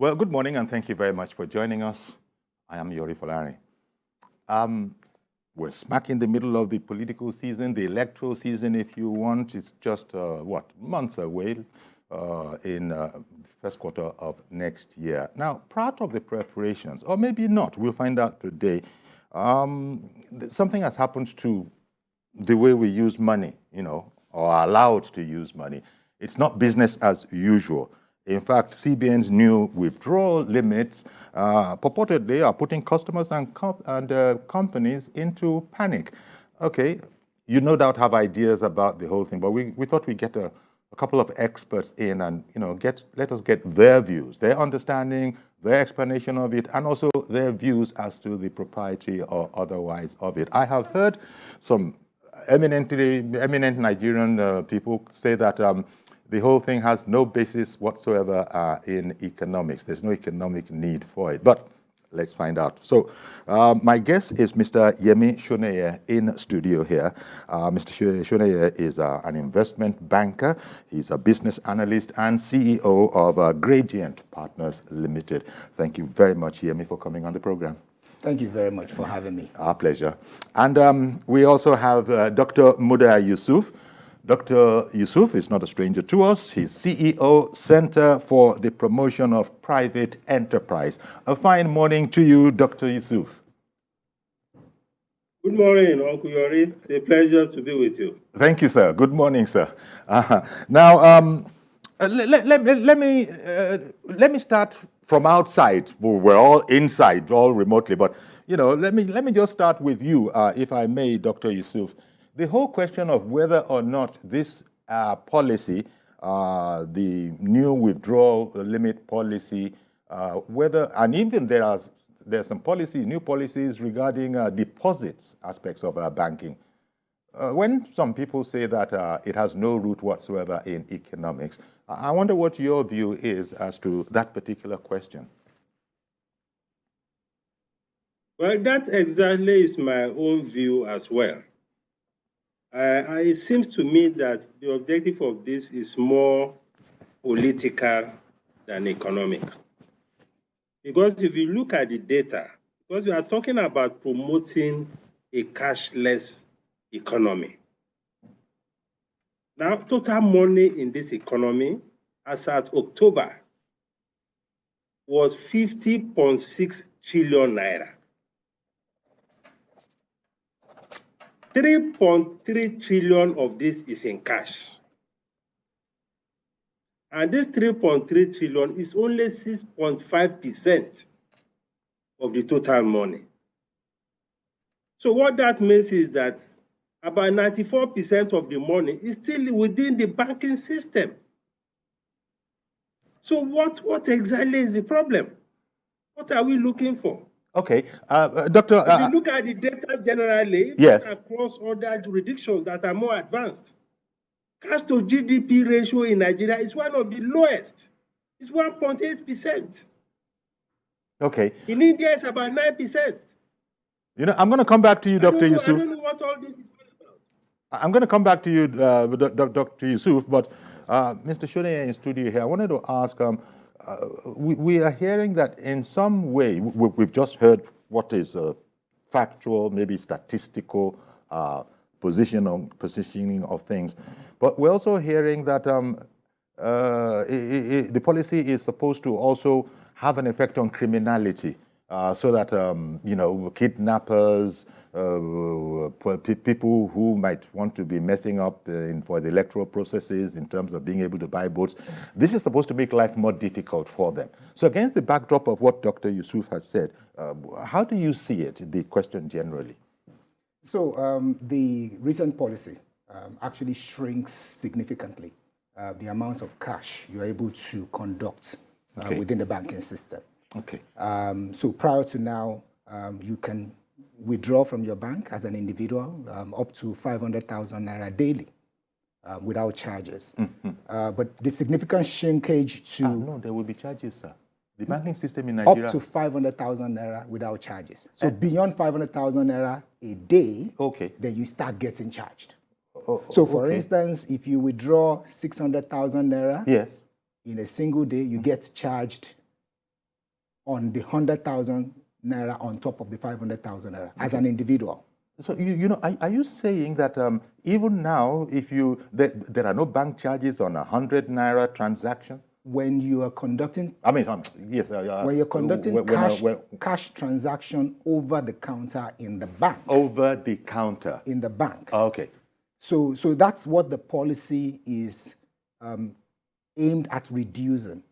Well, good morning, and thank you very much for joining us. I am Yori Folari. We're smack in the middle of the political season, the electoral season, if you want. It's just, months away in first quarter of next year. Now, part of the preparations, or maybe not, we'll find out today, something has happened to the way we use money, or are allowed to use money. It's not business as usual. In fact, CBN's new withdrawal limits purportedly are putting customers and companies into panic. Okay, you no doubt have ideas about the whole thing, but we thought we'd get a couple of experts in and let us get their views, their understanding, their explanation of it, and also their views as to the propriety or otherwise of it. I have heard some eminent Nigerian people say that the whole thing has no basis whatsoever in economics. There's no economic need for it. But let's find out. So my guest is Mr. Yemi Shoneye in studio here. Mr. Shoneye is an investment banker. He's a business analyst and CEO of Gradient Partners Limited. Thank you very much, Yemi, for coming on the program. Thank you very much for having me. Our pleasure. And we also have Dr. Muda Yusuf. Dr. Yusuf is not a stranger to us. He's CEO, Center for the Promotion of Private Enterprise. A fine morning to you, Dr. Yusuf. Good morning, Uncle Yori. It's a pleasure to be with you. Thank you, sir. Good morning, sir. Now, let me start from outside. We're all inside, all remotely, but let me just start with you, if I may, Dr. Yusuf. The whole question of whether or not this policy, the new withdrawal limit policy, and even there's some new policies regarding deposits aspects of banking. When some people say that it has no root whatsoever in economics, I wonder what your view is as to that particular question. Well, that exactly is my own view as well. It seems to me that the objective of this is more political than economic. Because if you look at the data, because we are talking about promoting a cashless economy. Now, total money in this economy, as at October, was 50.6 trillion naira. 3.3 trillion of this is in cash. And this 3.3 trillion is only 6.5% of the total money. So what that means is that about 94% of the money is still within the banking system. So what exactly is the problem? What are we looking for? Okay, Doctor. If you look at the data generally, yes, across other jurisdictions that are more advanced, cash to GDP ratio in Nigeria is one of the lowest. It's 1.8%. Okay. In India, it's about 9%. I'm going to come back to you, Dr. Yusuf. I don't know what all this is about. I'm going to come back to you, Dr. Yusuf, but Mr. Shoneye in studio here, I wanted to ask. We are hearing that in some way, we've just heard what is factual, maybe statistical positioning of things, but we're also hearing that the policy is supposed to also have an effect on criminality, so that kidnappers, people who might want to be messing up for the electoral processes in terms of being able to buy votes, this is supposed to make life more difficult for them. So against the backdrop of what Dr. Yusuf has said, how do you see it, the question generally? So the recent policy actually shrinks significantly the amount of cash you're able to conduct within the banking system. Okay. So prior to now, you can withdraw from your bank as an individual up to 500,000 naira daily without charges. But the significant shrinkage to... no, there will be charges, sir. The banking system in Nigeria... Up to 500,000 naira without charges. So beyond 500,000 naira a day, then you start getting charged. So for instance, if you withdraw 600,000 naira yes, in a single day, you get charged on the 100,000 naira on top of the 500,000 naira as an individual. So, are you saying that even now, if there are no bank charges on 100 naira transaction? When you are conducting, yes. When you're conducting cash transaction over the counter in the bank. Over the counter. In the bank. Okay. So that's what the policy is aimed at reducing.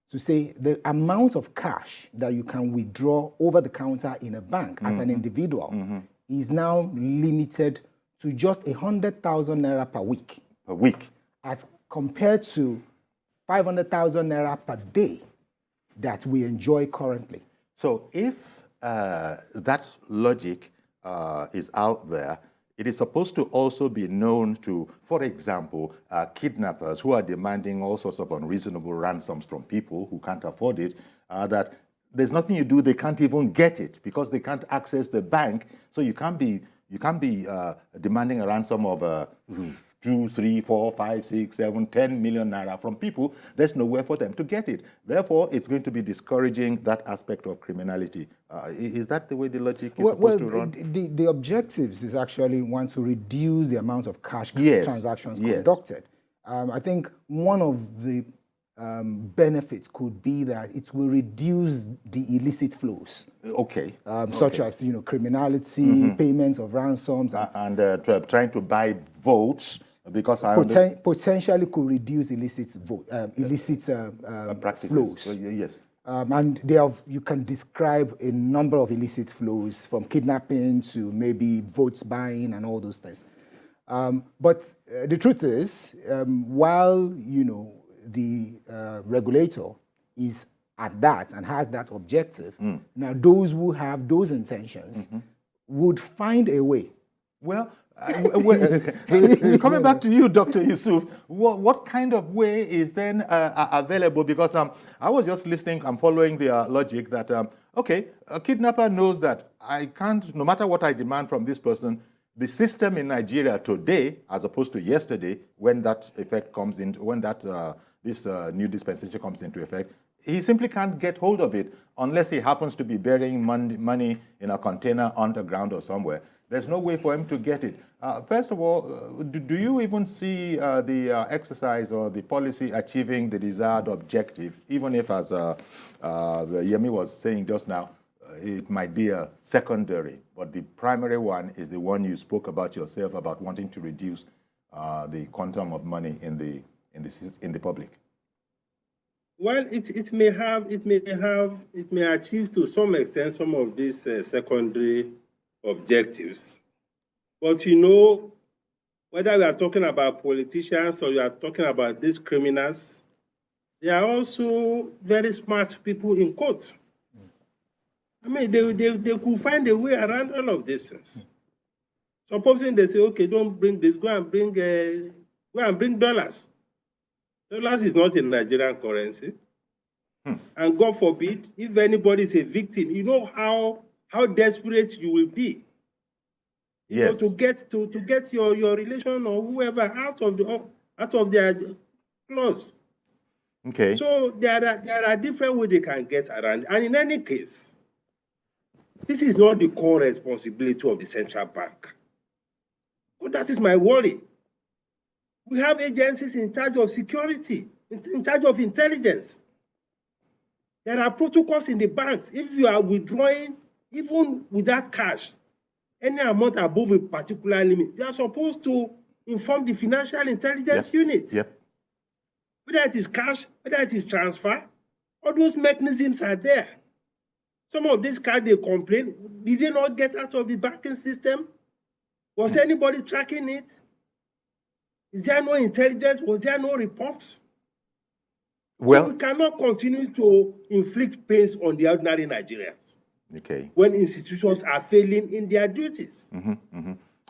To say the amount of cash that you can withdraw over the counter in a bank as an individual is now limited to just 100,000 naira per week. Per week. As compared to 500,000 naira per day that we enjoy currently. So if that logic is out there, it is supposed to also be known to, for example, kidnappers who are demanding all sorts of unreasonable ransoms from people who can't afford it, that there's nothing you do, they can't even get it because they can't access the bank. So you can't be demanding a ransom of 2, 3, 4, 5, 6, 7, 10 million naira from people. There's nowhere for them to get it. Therefore, it's going to be discouraging that aspect of criminality. Is that the way the logic is supposed to run? The objectives is actually want to reduce the amount of cash transactions conducted. I think one of the benefits could be that it will reduce the illicit flows. Okay. Such as criminality, payments of ransoms, and trying to buy votes. Because potentially could reduce illicit practices. Flows. Yes. And you can describe a number of illicit flows from kidnapping to maybe votes buying and all those things. But the truth is, while the regulator is at that and has that objective, now those who have those intentions would find a way. Well, coming back to you, Dr. Yusuf, what kind of way is then available? Because I was just listening, I'm following the logic that, okay, a kidnapper knows that I can't, no matter what I demand from this person, the system in Nigeria today, as opposed to yesterday, when that effect comes in, when that this new dispensation comes into effect, he simply can't get hold of it unless he happens to be burying money in a container underground or somewhere. There's no way for him to get it. First of all, do you even see the exercise or the policy achieving the desired objective, even if, as Yemi was saying just now, it might be a secondary, but the primary one is the one you spoke about yourself, about wanting to reduce the quantum of money in the public? Well, it may achieve to some extent some of these secondary objectives. But whether we are talking about politicians or we are talking about these criminals, they are also very smart people in court. I mean, they could find a way around all of these things. Supposing they say, okay, don't bring this, go and bring dollars. Dollars is not a Nigerian currency. And God forbid, if anybody is a victim, you know how desperate you will be. Yes. To get your relation or whoever out of their clause. Okay. So there are different ways they can get around. And in any case, this is not the core responsibility of the central bank. But that is my worry. We have agencies in charge of security, in charge of intelligence. There are protocols in the banks. If you are withdrawing, even without cash, any amount above a particular limit, you are supposed to inform the financial intelligence unit. Yep. Whether it is cash, whether it is transfer, all those mechanisms are there. Some of these cards they complain, did they not get out of the banking system? Was anybody tracking it? Is there no intelligence? Was there no reports? Well, so we cannot continue to inflict pains on the ordinary Nigerians. Okay. When institutions are failing in their duties.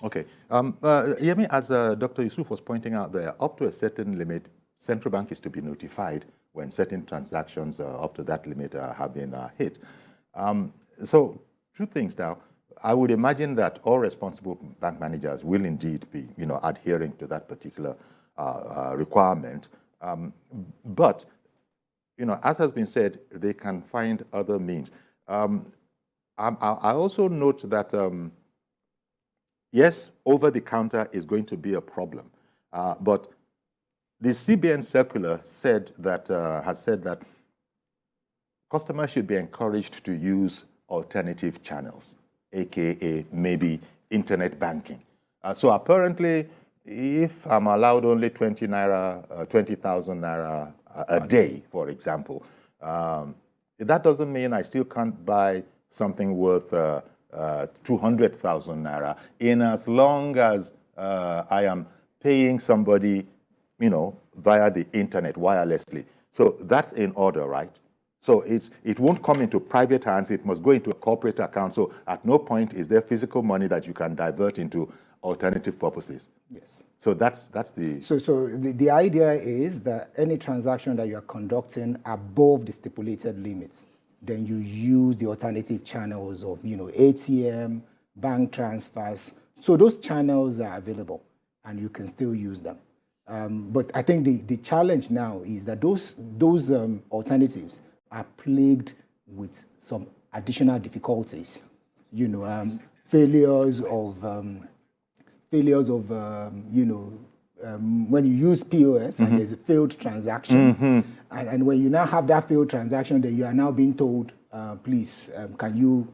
Okay. Yemi, as Dr. Yusuf was pointing out there, up to a certain limit, central bank is to be notified when certain transactions up to that limit have been hit. So, two things now. I would imagine that all responsible bank managers will indeed be, adhering to that particular requirement. But as has been said, they can find other means. I also note that, yes, over-the-counter is going to be a problem, but the CBN circular has said that customers should be encouraged to use alternative channels, aka maybe internet banking. So apparently, if I'm allowed only 20,000 naira a day, for example, that doesn't mean I still can't buy something worth 200,000 naira, in as long as I am paying somebody, via the internet wirelessly. So that's in order, right? So it won't come into private hands. It must go into a corporate account. So at no point is there physical money that you can divert into alternative purposes. Yes. So that's the... So the idea is that any transaction that you are conducting above the stipulated limits, then you use the alternative channels of, ATM, bank transfers. So those channels are available and you can still use them. But I think the challenge now is that those alternatives are plagued with some additional difficulties. Failures of when you use POS and there's a failed transaction, and when you now have that failed transaction, then you are now being told, please, can you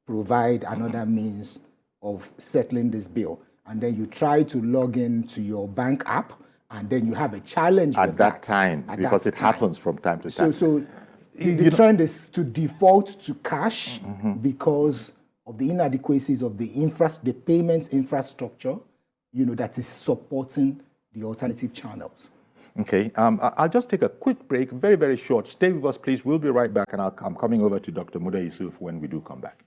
provide another means of settling this bill? And then you try to log into your bank app, and then you have a challenge at that time, because it happens from time to time. So the trend is to default to cash because of the inadequacies of the payments infrastructure, that is supporting the alternative channels. Okay, I'll just take a quick break, very, very short. Stay with us, please. We'll be right back, and I'm coming over to Dr. Muda Yusuf when we do come back.